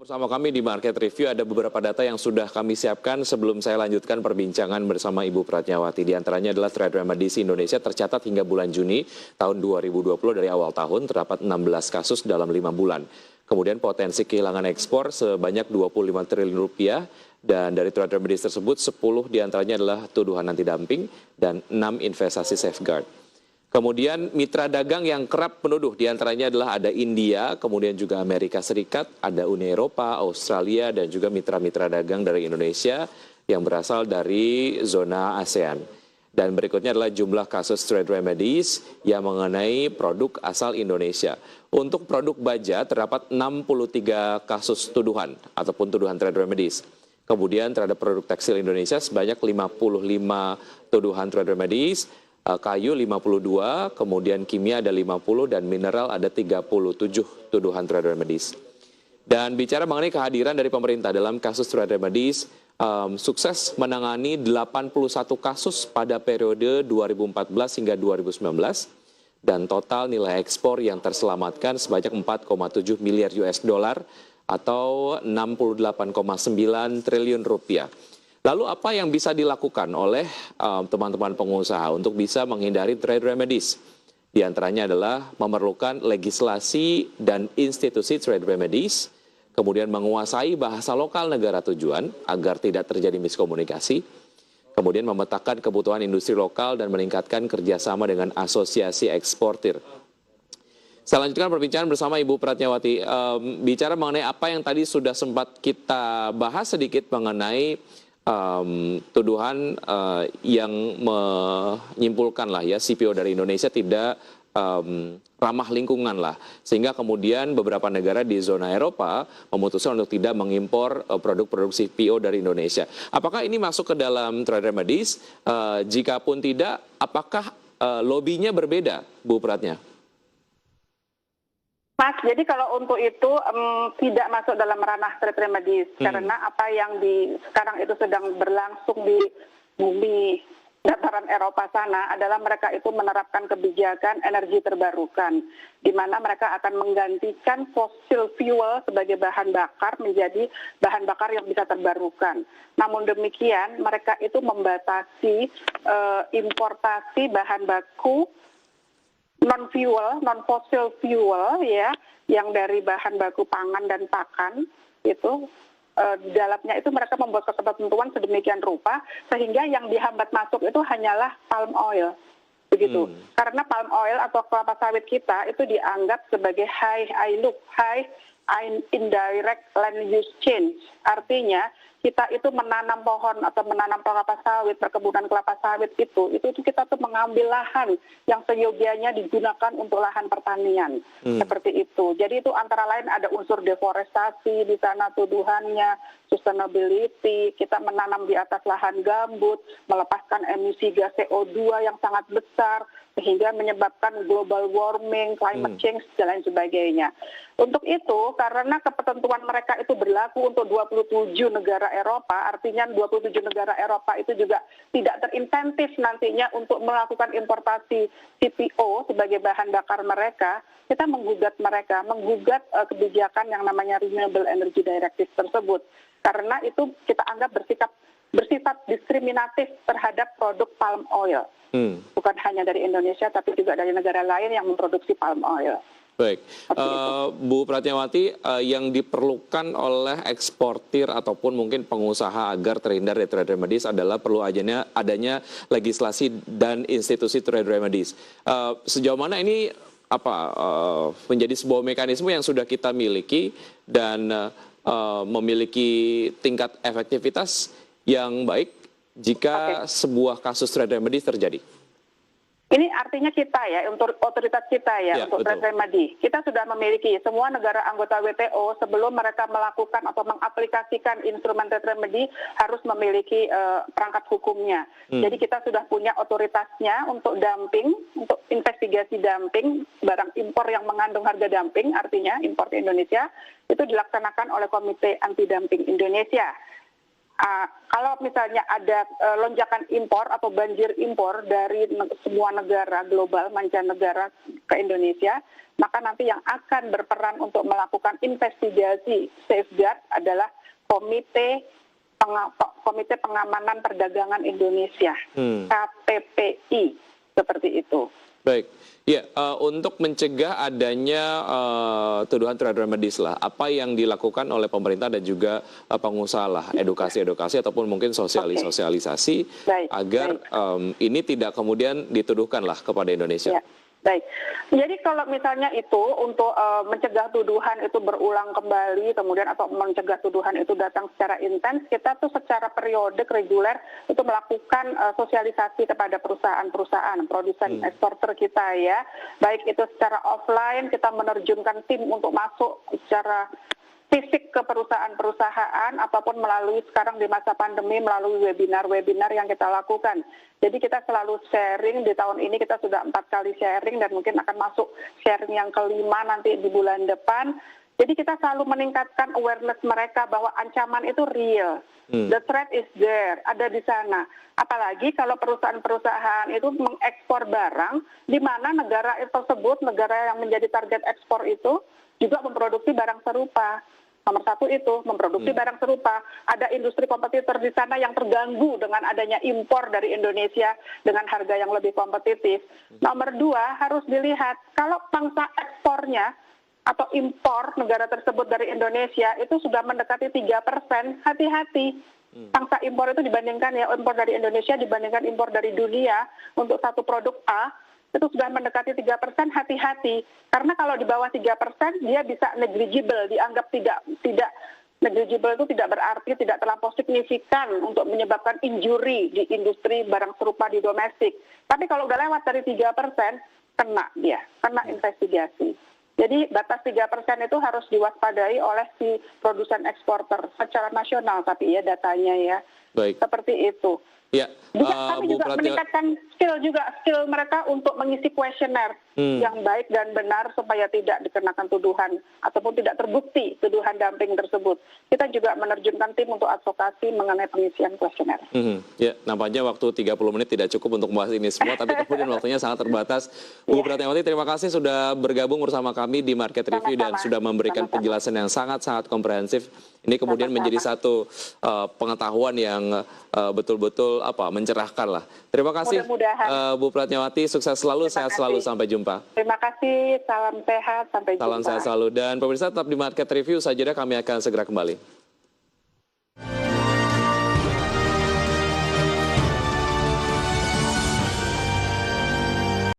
Bersama kami di Market Review ada beberapa data yang sudah kami siapkan sebelum saya lanjutkan perbincangan bersama Ibu Pratnyawati. Di antaranya adalah trade remedies Indonesia tercatat hingga bulan Juni tahun 2020 dari awal tahun terdapat 16 kasus dalam 5 bulan. Kemudian potensi kehilangan ekspor sebanyak 25 triliun rupiah dan dari trade remedies tersebut 10 diantaranya adalah tuduhan anti dumping dan 6 investasi safeguard. Kemudian mitra dagang yang kerap menuduh diantaranya adalah ada India, kemudian juga Amerika Serikat, ada Uni Eropa, Australia, dan juga mitra-mitra dagang dari Indonesia yang berasal dari zona ASEAN. Dan berikutnya adalah jumlah kasus trade remedies yang mengenai produk asal Indonesia. Untuk produk baja terdapat 63 kasus tuduhan ataupun tuduhan trade remedies. Kemudian terhadap produk tekstil Indonesia sebanyak 55 tuduhan trade remedies, kayu 52, kemudian kimia ada 50, dan mineral ada 37 tuduhan trade remedies. Dan bicara mengenai kehadiran dari pemerintah dalam kasus trade remedies, sukses menangani 81 kasus pada periode 2014 hingga 2019, dan total nilai ekspor yang terselamatkan sebanyak 4,7 miliar US dollar atau 68,9 triliun rupiah. Lalu apa yang bisa dilakukan oleh teman-teman pengusaha untuk bisa menghindari trade remedies? Di antaranya adalah memerlukan legislasi dan institusi trade remedies, kemudian menguasai bahasa lokal negara tujuan agar tidak terjadi miskomunikasi, kemudian memetakan kebutuhan industri lokal dan meningkatkan kerjasama dengan asosiasi eksportir. Saya lanjutkan perbincangan bersama Ibu Pratnyawati. Bicara mengenai apa yang tadi sudah sempat kita bahas sedikit mengenai tuduhan yang menyimpulkan lah ya CPO dari Indonesia tidak ramah lingkungan lah, sehingga kemudian beberapa negara di zona Eropa memutuskan untuk tidak mengimpor produk-produk CPO dari Indonesia. Apakah ini masuk ke dalam trade remedies? Jikapun tidak, apakah lobbynya berbeda, Bu Pratnya? Mas, jadi kalau untuk itu tidak masuk dalam ranah trade remedies karena apa yang sekarang itu sedang berlangsung di bumi dataran Eropa sana adalah mereka itu menerapkan kebijakan energi terbarukan, di mana mereka akan menggantikan fossil fuel sebagai bahan bakar menjadi bahan bakar yang bisa terbarukan. Namun demikian, mereka itu membatasi importasi bahan baku non-fuel, non-fossil fuel ya, yang dari bahan baku pangan dan pakan itu di dalamnya itu mereka membuat ketentuan sedemikian rupa sehingga yang dihambat masuk itu hanyalah palm oil begitu. Karena palm oil atau kelapa sawit kita itu dianggap sebagai high indirect land use change. Artinya kita itu menanam pohon atau menanam kelapa sawit, perkebunan kelapa sawit itu kita tuh mengambil lahan yang seyogianya digunakan untuk lahan pertanian. Seperti itu. Jadi itu antara lain ada unsur deforestasi di sana tuduhannya, sustainability, kita menanam di atas lahan gambut, melepaskan emisi gas CO2 yang sangat besar, sehingga menyebabkan global warming, climate change, dan lain sebagainya. Untuk itu, karena ketentuan mereka itu berlaku untuk 27 negara Eropa, artinya 27 negara Eropa itu juga tidak terinsentif nantinya untuk melakukan importasi CPO sebagai bahan bakar mereka, kita menggugat kebijakan yang namanya Renewable Energy Directive tersebut. Karena itu kita anggap bersifat diskriminatif terhadap produk palm oil. Bukan hanya dari Indonesia, tapi juga dari negara lain yang memproduksi palm oil. Baik, Bu Pratnyawati, yang diperlukan oleh eksportir ataupun mungkin pengusaha agar terhindar dari trade remedies adalah perlu adanya legislasi dan institusi trade remedies. Sejauh mana ini menjadi sebuah mekanisme yang sudah kita miliki dan memiliki tingkat efektivitas yang baik jika sebuah kasus trade remedies terjadi? Ini artinya kita ya, untuk otoritas kita ya, untuk trade remedy. Kita sudah memiliki semua negara anggota WTO sebelum mereka melakukan atau mengaplikasikan instrumen trade remedy harus memiliki perangkat hukumnya. Jadi kita sudah punya otoritasnya untuk dumping, untuk investigasi dumping, barang impor yang mengandung harga dumping, artinya impor ke Indonesia, itu dilaksanakan oleh Komite Anti Dumping Indonesia. Kalau misalnya ada lonjakan impor atau banjir impor dari semua negara global, mancanegara ke Indonesia, maka nanti yang akan berperan untuk melakukan investigasi safeguard adalah Komite Pengamanan Perdagangan Indonesia, KPPI, seperti itu. Baik, ya untuk mencegah adanya tuduhan trade remedies lah, apa yang dilakukan oleh pemerintah dan juga pengusaha lah, edukasi-edukasi ataupun mungkin sosialisasi agar ini tidak kemudian dituduhkan lah kepada Indonesia. Ya. Baik, jadi kalau misalnya itu untuk mencegah tuduhan itu berulang kembali, kemudian atau mencegah tuduhan itu datang secara intens, kita tuh secara periodik reguler itu melakukan sosialisasi kepada perusahaan-perusahaan, produsen eksporter kita ya, baik itu secara offline kita menerjunkan tim untuk masuk secara fisik ke perusahaan-perusahaan ataupun melalui sekarang di masa pandemi melalui webinar-webinar yang kita lakukan. Jadi kita selalu sharing, di tahun ini kita sudah 4 kali sharing dan mungkin akan masuk sharing yang kelima nanti di bulan depan. Jadi kita selalu meningkatkan awareness mereka bahwa ancaman itu real. The threat is there, ada di sana. Apalagi kalau perusahaan-perusahaan itu mengekspor barang di mana negara tersebut, negara yang menjadi target ekspor itu juga memproduksi barang serupa. Nomor satu itu, memproduksi barang serupa. Ada industri kompetitor di sana yang terganggu dengan adanya impor dari Indonesia dengan harga yang lebih kompetitif. Nomor dua, harus dilihat kalau pangsa ekspornya atau impor negara tersebut dari Indonesia itu sudah mendekati 3%, hati-hati. Pangsa impor itu dibandingkan ya, impor dari Indonesia dibandingkan impor dari dunia untuk satu produk A, itu sudah mendekati 3%, hati-hati. Karena kalau di bawah 3%, dia bisa negligible, dianggap tidak negligible itu tidak berarti tidak terlampau signifikan untuk menyebabkan injury di industri barang serupa di domestik. Tapi kalau udah lewat dari 3%, kena dia, kena investigasi. Jadi batas 3% itu harus diwaspadai oleh si produsen eksporter secara nasional, tapi ya datanya ya. Baik. Seperti itu. Ya, Kami juga meningkatkan skill mereka untuk mengisi kuesioner yang baik dan benar supaya tidak dikenakan tuduhan ataupun tidak terbukti tuduhan dumping tersebut. Kita juga menerjunkan tim untuk advokasi mengenai pengisian kuesioner. Ya, nampaknya waktu 30 menit tidak cukup untuk membahas ini semua, tapi kemudian waktunya sangat terbatas. Bu Pratnyawati, terima kasih sudah bergabung bersama kami di Market Review dan sudah memberikan penjelasan yang sangat-sangat komprehensif. Ini kemudian menjadi satu pengetahuan yang betul-betul mencerahkan lah. Terima kasih Bu Pratnyawati, sukses selalu, sehat selalu, sampai jumpa. Terima kasih, salam sehat, sampai jumpa. Salam sehat selalu, dan pemirsa tetap di Market Review saja, kami akan segera kembali.